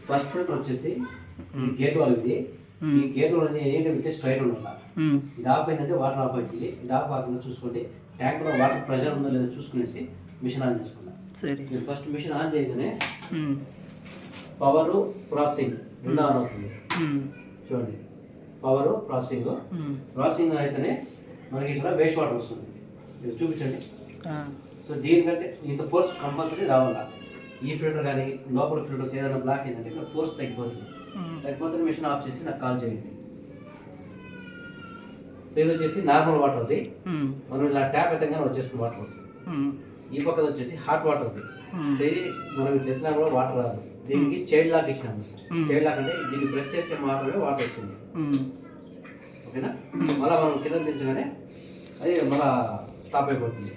First filter వచ్చేసి ఈ gate వాళ్ళది. ఈ గేట్ వాళ్ళది ఏంటంటే స్ట్రైట్ ఉండాలి. ఇది ఆఫ్ అయిందంటే వాటర్ ఆఫ్ అవుతుంది. ఇది ఆఫ్ కాకుండా చూసుకోండి, ట్యాంక్ లో వాటర్ ప్రెషర్ ఉందో లేదో చూసుకునేసి మిషన్ ఆన్ చేసుకున్నాం. సరే, మీరు ఫస్ట్ మిషన్ ఆన్ చేయగానే పవర్ ప్రాసెసింగ్ రెండు ఆన్ అవుతుంది. చూడండి, పవర్ ప్రాసెసింగ్ అయితేనే మనకి ఇక్కడ వేస్ట్ వాటర్ వస్తుంది. మీరు చూపించండి. సో దీనికంటే ఇంత ఫోర్స్ కంపల్సరీ రావాలా. ఈ ఫిల్టర్ కానీ లోపల ఫిల్టర్స్ ఏదైనా బ్లాక్ అయిందంటే ఇక్కడ ఫోర్స్ తగ్గిపోతుంది. తగ్గిపోతే మిషన్ ఆఫ్ చేసి నాకు కాల్ చేయండి. ఇది వచ్చేసి నార్మల్ వాటర్ అది. మనం ఇలా ట్యాప్ ఎత్తగానే వచ్చేస్తుంది వాటర్. ఈ పక్కన వచ్చేసి హాట్ వాటర్ ఉంది. ఇది మనం ఇట్లా ఎత్తినా కూడా వాటర్ రాదు. దీనికి చైల్డ్ లాక్ ఇచ్చినాము. చైల్డ్ లాక్ అంటే దీన్ని ప్రెస్ చేస్తే మాత్రమే వాటర్ వస్తుంది. ఓకేనా? మళ్ళీ మనం కింద దించగానే అది మళ్ళీ స్టాప్ అయిపోతుంది.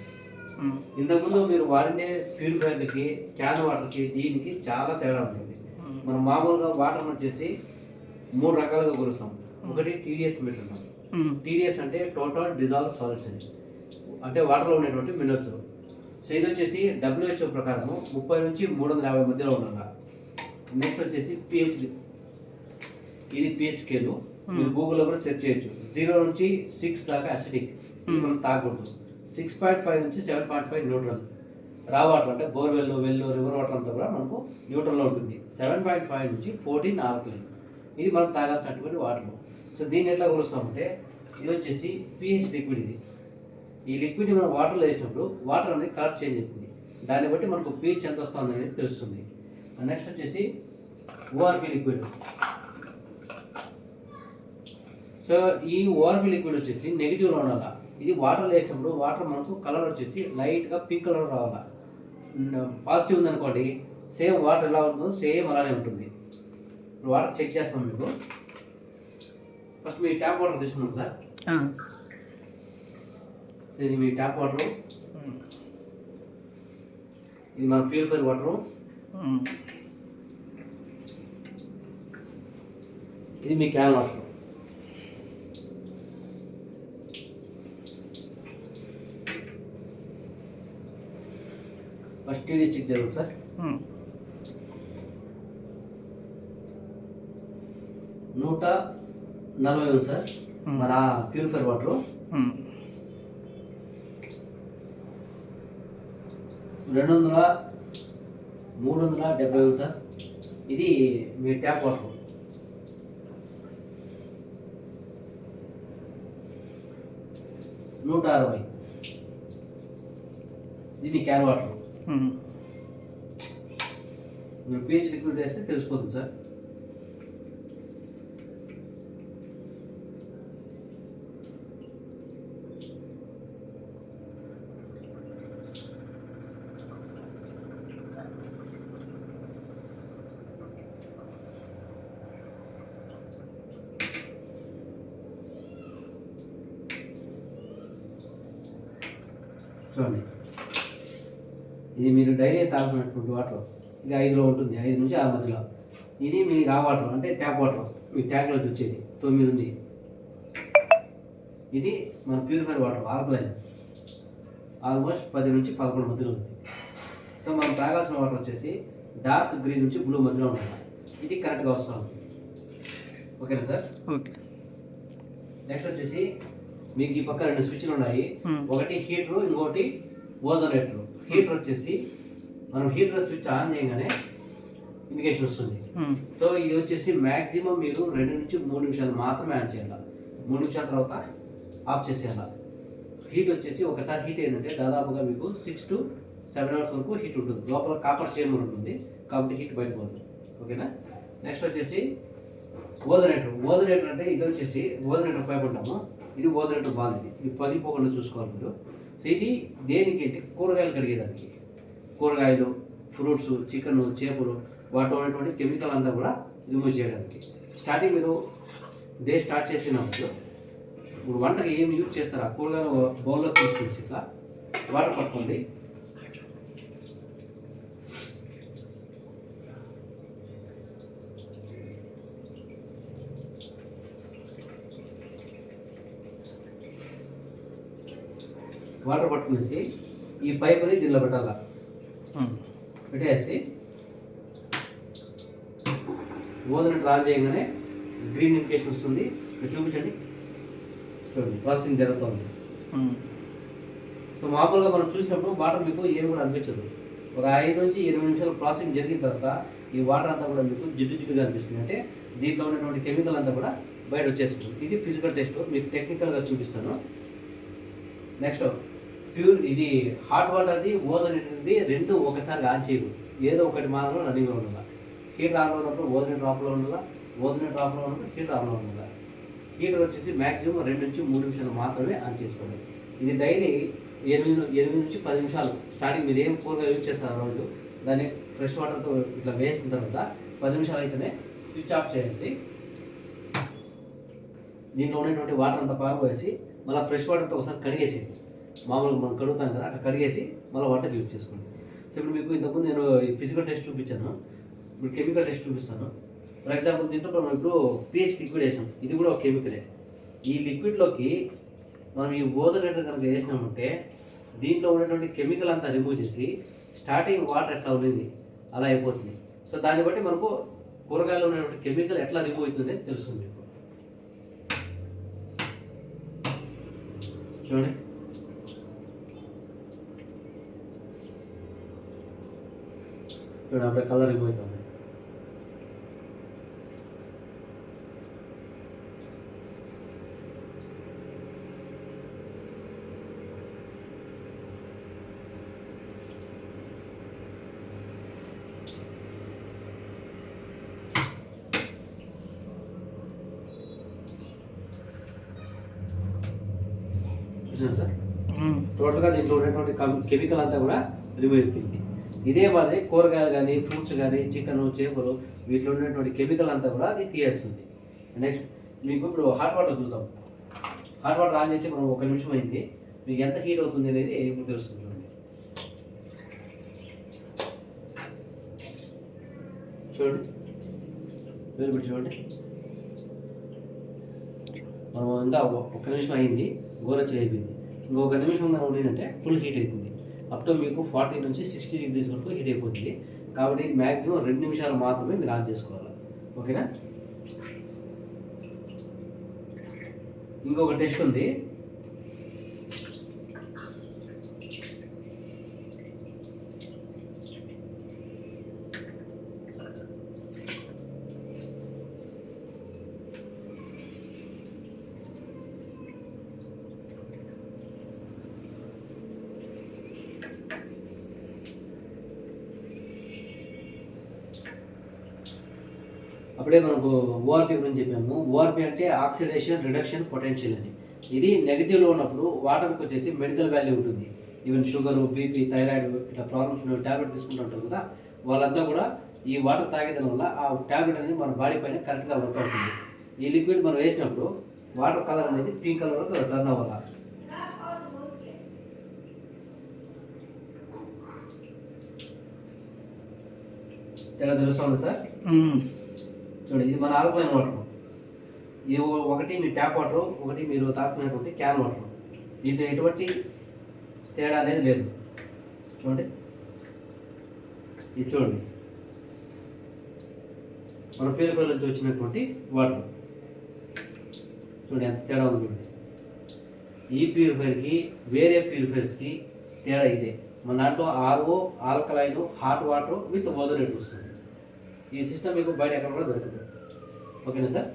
ఇంతకుముందు మీరు వాడినే ప్యూరిఫైర్లకి, క్యాన్ వాటర్కి దీనికి చాలా తేడా ఉంటుంది. మనం మామూలుగా వాటర్ వచ్చేసి 3 రకాలుగా కొలుస్తాం. ఒకటి టీడీఎస్ మీటర్. టీడీఎస్ అంటే టోటల్ డిజాల్వ్ సాలిడ్స్ అని, అంటే వాటర్లో ఉండేటువంటి మినరల్స్. సో ఇది వచ్చేసి WHO ప్రకారం 30 నుంచి 350 మధ్యలో ఉండాలి. నెక్స్ట్ వచ్చేసి పిహెచ్. ఇది పిహెచ్ స్కేలు. మీరు గూగుల్లో కూడా సెర్చ్ చేయొచ్చు. 0 నుంచి 6 దాకా అసిడిక్, ఇది మనం తాగకూడదు. 6.5 నుంచి 7.5 న్యూట్రల్. రా వాటర్ అంటే బోర్వెల్, రివర్ వాటర్ అంతా కూడా మనకు న్యూట్రల్లో ఉంటుంది. 7.5 నుంచి 14 ఆల్కలైన్, ఇది మనం తాగాల్సినటువంటి వాటర్. సో దీన్ని ఎట్లా కొలుస్తామంటే ఇది వచ్చేసి పిహెచ్ లిక్విడ్. ఇది ఈ లిక్విడ్ మనం వాటర్లో వేసినప్పుడు వాటర్ అనేది కలర్ చేంజ్ అవుతుంది. దాన్ని బట్టి మనకు పిహెచ్ ఎంత వస్తుంది అనేది తెలుస్తుంది. నెక్స్ట్ వచ్చేసి ఓఆర్పి లిక్విడ్. సో ఈ ఓఆర్పి లిక్విడ్ వచ్చేసి నెగిటివ్లో ఉండాలి. ఇది వాటర్ వేసినప్పుడు వాటర్ మనకు కలర్ వచ్చేసి లైట్గా పింక్ కలర్ రావాలి. పాజిటివ్ ఉందనుకోండి, సేమ్ వాటర్ ఎలా ఉంటుందో సేమ్ అలానే ఉంటుంది. వాటర్ చెక్ చేస్తాం మీకు. ఫస్ట్ మీ ట్యాప్ వాటర్ తీసుకున్నాం సార్. ఇది మీ ట్యాప్ వాటరు, ఇది మన ప్యూరిఫైర్ వాటరు, ఇది మీ can water. First TD check జరుగుతుంది సార్. 140 ఉంది సార్ మన ప్యూరిఫైర్ వాటర్. 370 ఉంది సార్. ఇది మీ ట్యాప్ వాటర్. నూట 60 ఇది క్యాన్ వాటర్. మీరు పిహెచ్ లిక్విడ్ వేస్తే తెలిసిపోతుంది సార్. చూడండి, ఇది మీరు డైలీ తాగుతున్నటువంటి వాటర్. ఇది 5లో ఉంటుంది, 5 నుంచి 6 మధ్యలో. ఇది మీ రా వాటర్ అంటే ట్యాప్ వాటర్, మీ ట్యాంక్లో వచ్చేది 9 ఉంది. ఇది మన ప్యూరిఫైర్ వాటర్ ఆల్కలైన్, ఆల్మోస్ట్ 10 నుంచి 11 మధ్యలో ఉంది. సో మనం తాగాల్సిన వాటర్ వచ్చేసి డార్క్ గ్రీన్ నుంచి బ్లూ మధ్యలో ఉంటుంది. ఇది కరెక్ట్గా వస్తూ ఉంటుంది. ఓకేనా సార్? ఓకే. నెక్స్ట్ వచ్చేసి మీకు ఈ పక్క 2 స్విచ్లు ఉన్నాయి. ఒకటి హీటరు, ఇంకోటి ఓజోనేటర్. హీటర్ వచ్చేసి మనం హీటర్ స్విచ్ ఆన్ చేయగానే ఇండికేషన్ వస్తుంది. సో ఇది వచ్చేసి మ్యాక్సిమం మీరు 2 నుంచి 3 నిమిషాలు మాత్రమే ఆన్ చేయాలి. 3 నిమిషాల తర్వాత ఆఫ్ చేసేయాలి. హీట్ వచ్చేసి ఒకసారి హీట్ అయిందంటే దాదాపుగా మీకు 6 to 7 అవర్స్ వరకు హీట్ ఉంటుంది. లోపల కాపర్ చేంబర్ ఉంటుంది కాబట్టి హీట్ బయటపోతుంది. ఓకేనా? నెక్స్ట్ వచ్చేసి ఓజోనేటర్ అంటే ఇది వచ్చేసి ఓజోనేటర్ పైప్ ఉంటాము. ఇది ఓజోనేటర్ బాగుంది. ఇది పగిలిపోకుండా చూసుకోవాలి మీరు. సో ఇది దేనికి అంటే కూరగాయలు కడిగేదానికి. కూరగాయలు, ఫ్రూట్స్, చికెన్, చేపలు, వాటిలో ఉన్నటువంటి కెమికల్ అంతా కూడా రిమూవ్ చేయడానికి. స్టార్టింగ్ మీరు డే స్టార్ట్ చేసినప్పుడు ఇప్పుడు వంటకి ఏం యూజ్ చేస్తారు, ఆ కూరగాయలు బౌల్లో తీసుకుని ఇట్లా వాటర్ పట్టుకోండి. వాటర్ పట్టుకునేసి ఈ పైపుని దీనిలో పెట్టాలా. పెట్టేసి ఓజోనేటర్ ఆన్ చేయగానే గ్రీన్ ఇండికేషన్ వస్తుంది. ఇక్కడ చూపించండి, చూడండి ప్రాసెసింగ్ జరుగుతుంది. సో మామూలుగా మనం చూసినప్పుడు వాటర్ మీకు ఏమి కూడా అనిపించదు. ఒక 5 నుంచి 8 నిమిషాలు ప్రాసెసింగ్ జరిగిన తర్వాత ఈ వాటర్ అంతా కూడా మీకు జిడ్డుగా అనిపిస్తుంది. అంటే దీంట్లో ఉన్నటువంటి కెమికల్ అంతా కూడా బయట వచ్చేస్తుంది. ఇది ఫిజికల్ టెస్ట్, మీకు టెక్నికల్గా చూపిస్తాను. నెక్స్ట్ ప్యూర్, ఇది హాట్ వాటర్ది ఓజోనేటర్ది రెండు ఒకసారి ఆన్ చేయకూడదు. ఏదో ఒకటి మాత్రం రన్నింగ్లో ఉండాలి. హీటర్ ఆన్లో ఉన్నప్పుడు ఓజోనేటర్ ఆఫ్లో ఉండాలి, ఓజోనేటర్ ఆఫ్లో ఉన్నప్పుడు హీటర్ ఆన్లో ఉండాలి. హీటర్ వచ్చేసి మ్యాక్సిమం 2 నుంచి 3 నిమిషాలు మాత్రమే ఆన్ చేసుకోవాలి. ఇది డైలీ 8 నుంచి 10 నిమిషాలు స్టార్టింగ్ మీరు ఏం కూరగా యూజ్ చేస్తారు రోజు, దాన్ని ఫ్రెష్ వాటర్తో ఇట్లా వేసిన తర్వాత 10 నిమిషాలు అయితేనే స్విచ్ ఆఫ్ చేసి దీంట్లో ఉన్నటువంటి వాటర్ అంతా పారిపోయేసి మళ్ళీ ఫ్రెష్ వాటర్తో ఒకసారి కడిగేసేయండి. మామూలుగా మనం కడుగుతాం కదా, అట్లా కడిగేసి మళ్ళీ వాటర్ యూజ్ చేసుకోండి. సో ఇప్పుడు మీకు ఇంతకుముందు నేను ఫిజికల్ టెస్ట్ చూపించాను, ఇప్పుడు కెమికల్ టెస్ట్ చూపిస్తాను. ఫర్ ఎగ్జాంపుల్ దీంట్లో మనం ఇప్పుడు pH లిక్విడ్ వేసాం, ఇది కూడా ఒక కెమికలే. ఈ లిక్విడ్లోకి మనం ఈ ఓజోనేటర్ కనుక వేసినామంటే దీంట్లో ఉన్నటువంటి కెమికల్ అంతా రిమూవ్ చేసి స్టార్టింగ్ వాటర్ ఎట్లా ఉండేది అలా అయిపోతుంది. సో దాన్ని బట్టి మనకు కూరగాయలు ఉన్నటువంటి కెమికల్ ఎట్లా రిమూవ్ అవుతుంది తెలుస్తుంది మీకు. చూడండి, చూడండి అప్పుడే కలర్ రిమూవ్ అవుతుంది. సార్ టోటల్గా దీంట్లో ఉన్నటువంటి కెమికల్ అంతా కూడా రిమూవ్ అయిపోయింది. ఇదే మాదిరి కూరగాయలు కానీ ఫ్రూట్స్ కానీ చికెన్ చేపలు వీటిలో ఉన్నటువంటి కెమికల్ అంతా కూడా అది తీయేస్తుంది. నెక్స్ట్ మీకు ఇప్పుడు హాట్ వాటర్ చూద్దాం. హాట్ వాటర్ ఆన్ చేసి మనం 1 నిమిషం అయింది, మీకు ఎంత హీట్ అవుతుంది అనేది ఇప్పుడు తెలుస్తుంది. చూడండి, వేరు పెట్టి చూడండి. మనం ఇంకా 1 నిమిషం అయింది, గోరచ్చి అయిపోయింది. ఇంకొక నిమిషం మనం ఉండిందంటే ఫుల్ హీట్ అవుతుంది. అప్ టు మీకు 40 నుంచి 60 డిగ్రీస్ వరకు హీట్ అయిపోతుంది. కాబట్టి మ్యాక్సిమం 2 నిమిషాలు మాత్రమే మీరు ఆన్ చేసుకోవాలి. ఓకేనా? ఇంకొక టెస్ట్ ఉంది. అప్పుడే మనకు ఓఆర్పి గురించి చెప్పాము. ఓఆర్పి అంటే ఆక్సిడేషన్ రిడక్షన్ పొటెన్షియల్ అని. ఇది నెగిటివ్లో ఉన్నప్పుడు వాటర్కి వచ్చేసి మెడికల్ వాల్యూ ఉంటుంది. ఈవెన్ షుగర్, బీపీ, థైరాయిడ్ ఇట్లా ప్రాబ్లమ్స్ ఉన్న ట్యాబ్లెట్ తీసుకుంటుంటారు కదా, వాళ్ళంతా కూడా ఈ వాటర్ తాగేయడం వల్ల ఆ ట్యాబ్లెట్ అనేది మన బాడీ పైన కరెక్ట్గా వర్క్ అవుతుంది. ఈ లిక్విడ్ మనం వేసినప్పుడు వాటర్ కలర్ అనేది పింక్ కలర్ వరకు టర్న్ అవ్వాలి. తేడా తెలుస్తుంది సార్? చూడండి, ఇది మన ఆల్కలైన్ వాటర్. ఇది ఒకటి మీ ట్యాప్ వాటర్, ఒకటి మీరు తాగుతున్నటువంటి క్యాన్ వాటర్. దీంట్లో ఎటువంటి తేడా అనేది లేదు. చూడండి, ఇది చూడండి మన ప్యూరిఫైర్ నుంచి వచ్చినటువంటి వాటర్. చూడండి ఎంత తేడా ఉంది. చూడండి, ఈ ప్యూరిఫైర్కి వేరే ప్యూరిఫైర్స్కి తేడా ఇదే. మన దాంట్లో RO, alkaline, hot water with ozonator వస్తుంది. ఈ సిస్టమ్ మీకు బయట ఎక్కడ కూడా దొరుకుతుంది. ఓకేనా సార్?